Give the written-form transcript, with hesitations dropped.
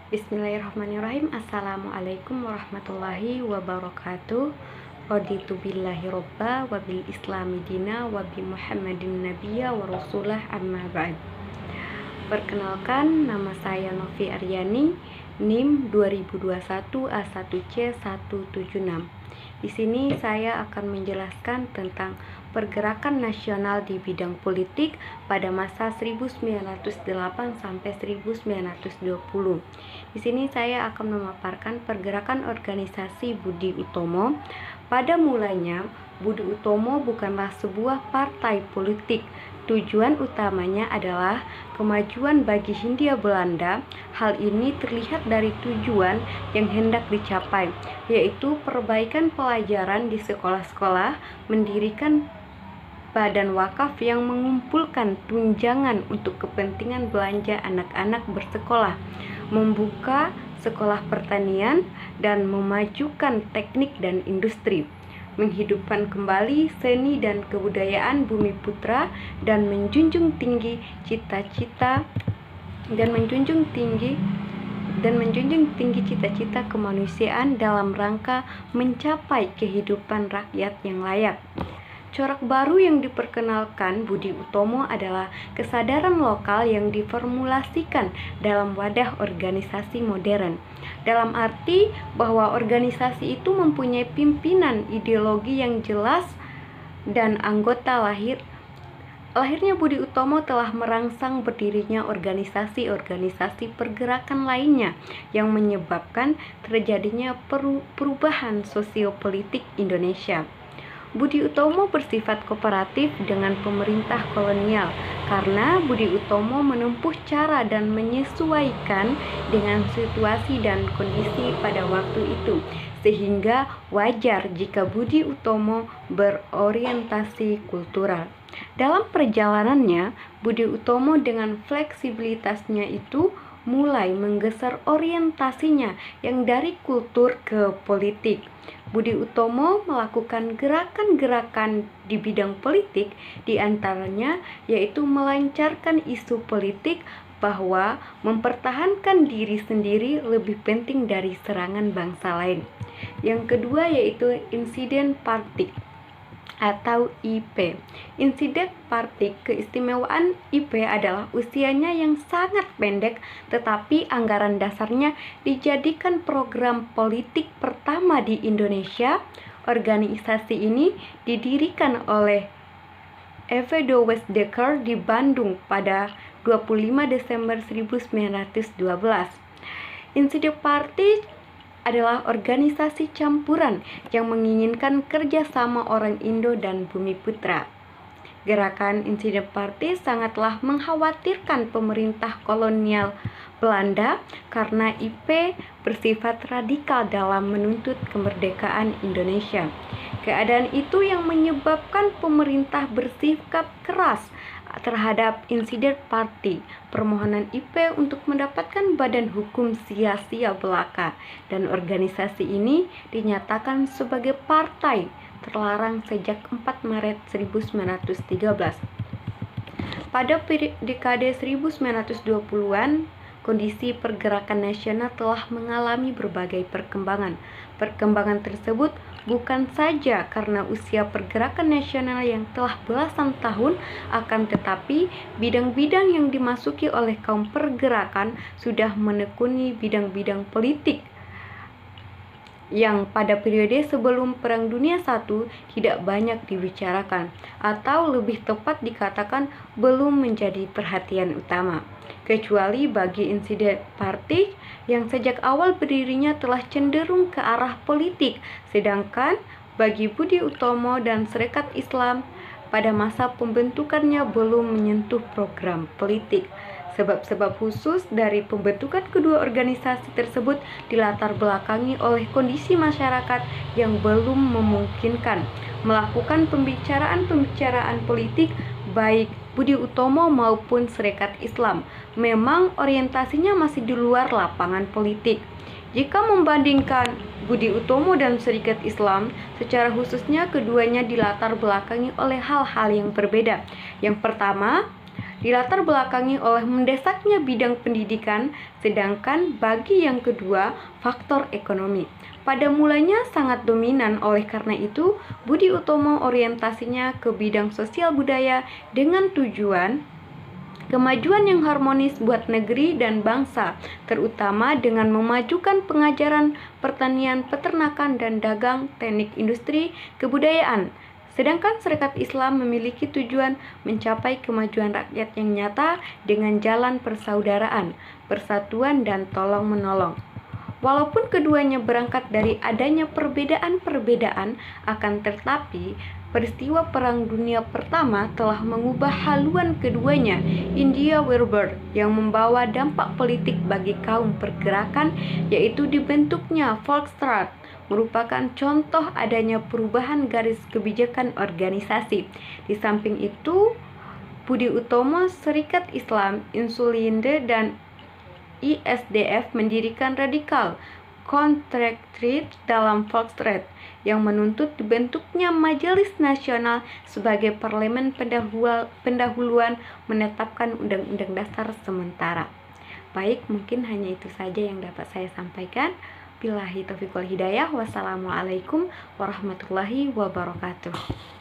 Bismillahirrahmanirrahim. Assalamualaikum warahmatullahi wabarakatuh. Raditu billahi robba wa bil islami dina wa bi muhammadin nabiyya wa rasulah amma ba'd. Perkenalkan, nama saya Novi Aryani, NIM 2021 A1C176. Di sini saya akan menjelaskan tentang pergerakan nasional di bidang politik pada masa 1908 sampai 1920. Di sini saya akan memaparkan pergerakan organisasi Budi Utomo. Pada mulanya, Budi Utomo bukanlah sebuah partai politik. Tujuan utamanya adalah kemajuan bagi Hindia Belanda. Hal ini terlihat dari tujuan yang hendak dicapai, yaitu perbaikan pelajaran di sekolah-sekolah, mendirikan badan wakaf yang mengumpulkan tunjangan untuk kepentingan belanja anak-anak bersekolah, membuka sekolah pertanian, dan memajukan teknik dan industri, menghidupkan kembali seni dan kebudayaan Bumiputra, dan menjunjung tinggi cita-cita cita-cita kemanusiaan dalam rangka mencapai kehidupan rakyat yang layak. Corak baru yang diperkenalkan Budi Utomo adalah kesadaran lokal yang diformulasikan dalam wadah organisasi modern. Dalam arti bahwa organisasi itu mempunyai pimpinan ideologi yang jelas dan anggota Lahirnya Budi Utomo telah merangsang berdirinya organisasi-organisasi pergerakan lainnya yang menyebabkan terjadinya perubahan sosiopolitik Indonesia. Budi Utomo bersifat kooperatif dengan pemerintah kolonial karena Budi Utomo menempuh cara dan menyesuaikan dengan situasi dan kondisi pada waktu itu, sehingga wajar jika Budi Utomo berorientasi kultural. Dalam perjalanannya, Budi Utomo dengan fleksibilitasnya itu mulai menggeser orientasinya yang dari kultur ke politik. Budi Utomo melakukan gerakan-gerakan di bidang politik, diantaranya yaitu melancarkan isu politik bahwa mempertahankan diri sendiri lebih penting dari serangan bangsa lain. Yang kedua yaitu insiden Partik atau IP. Insiden Partik, keistimewaan IP adalah usianya yang sangat pendek, tetapi anggaran dasarnya dijadikan program politik pertama di Indonesia. Organisasi ini didirikan oleh Evedo Westdekker di Bandung pada 25 Desember 1912. Insiden Partik adalah organisasi campuran yang menginginkan kerjasama orang Indo dan Bumiputra. Gerakan insiden Partik sangatlah mengkhawatirkan pemerintah kolonial Belanda karena IP bersifat radikal dalam menuntut kemerdekaan Indonesia. Keadaan itu yang menyebabkan pemerintah bersikap keras terhadap insiden Partik. Permohonan IP untuk mendapatkan badan hukum sia-sia belaka, dan organisasi ini dinyatakan sebagai partai terlarang sejak 4 Maret 1913. Pada dekade 1920-an, kondisi pergerakan nasional telah mengalami berbagai perkembangan. Perkembangan tersebut bukan saja karena usia pergerakan nasional yang telah belasan tahun, akan tetapi bidang-bidang yang dimasuki oleh kaum pergerakan sudah menekuni bidang-bidang politik yang pada periode sebelum Perang Dunia I tidak banyak dibicarakan, atau lebih tepat dikatakan belum menjadi perhatian utama, kecuali bagi insiden Partik yang sejak awal berdirinya telah cenderung ke arah politik, sedangkan bagi Budi Utomo dan Serikat Islam pada masa pembentukannya belum menyentuh program politik. Sebab-sebab khusus dari pembentukan kedua organisasi tersebut dilatar belakangi oleh kondisi masyarakat yang belum memungkinkan melakukan pembicaraan politik baik Budi Utomo maupun Serikat Islam. Memang orientasinya masih di luar lapangan politik. Jika membandingkan Budi Utomo dan Serikat Islam, secara khususnya keduanya dilatar belakangi oleh hal-hal yang berbeda. Yang pertama, dilatar belakangi oleh mendesaknya bidang pendidikan, sedangkan bagi yang kedua, faktor ekonomi. Pada mulanya sangat dominan, oleh karena itu, Budi Utomo orientasinya ke bidang sosial budaya dengan tujuan kemajuan yang harmonis buat negeri dan bangsa, terutama dengan memajukan pengajaran, pertanian, peternakan, dan dagang, teknik industri, kebudayaan. Sedangkan Serikat Islam memiliki tujuan mencapai kemajuan rakyat yang nyata dengan jalan persaudaraan, persatuan, dan tolong-menolong. Walaupun keduanya berangkat dari adanya perbedaan-perbedaan, akan tetapi peristiwa Perang Dunia Pertama telah mengubah haluan keduanya. India Warburg yang membawa dampak politik bagi kaum pergerakan, yaitu dibentuknya Volksraad, merupakan contoh adanya perubahan garis kebijakan organisasi. Di samping itu, Budi Utomo, Serikat Islam, Insulinde, dan ISDF mendirikan radikal Contractrit dalam Volksraad yang menuntut dibentuknya Majelis Nasional sebagai parlemen pendahuluan menetapkan Undang-Undang Dasar sementara. Baik, mungkin hanya itu saja yang dapat saya sampaikan. Billahi taufiq wal hidayah. Wassalamualaikum warahmatullahi wabarakatuh.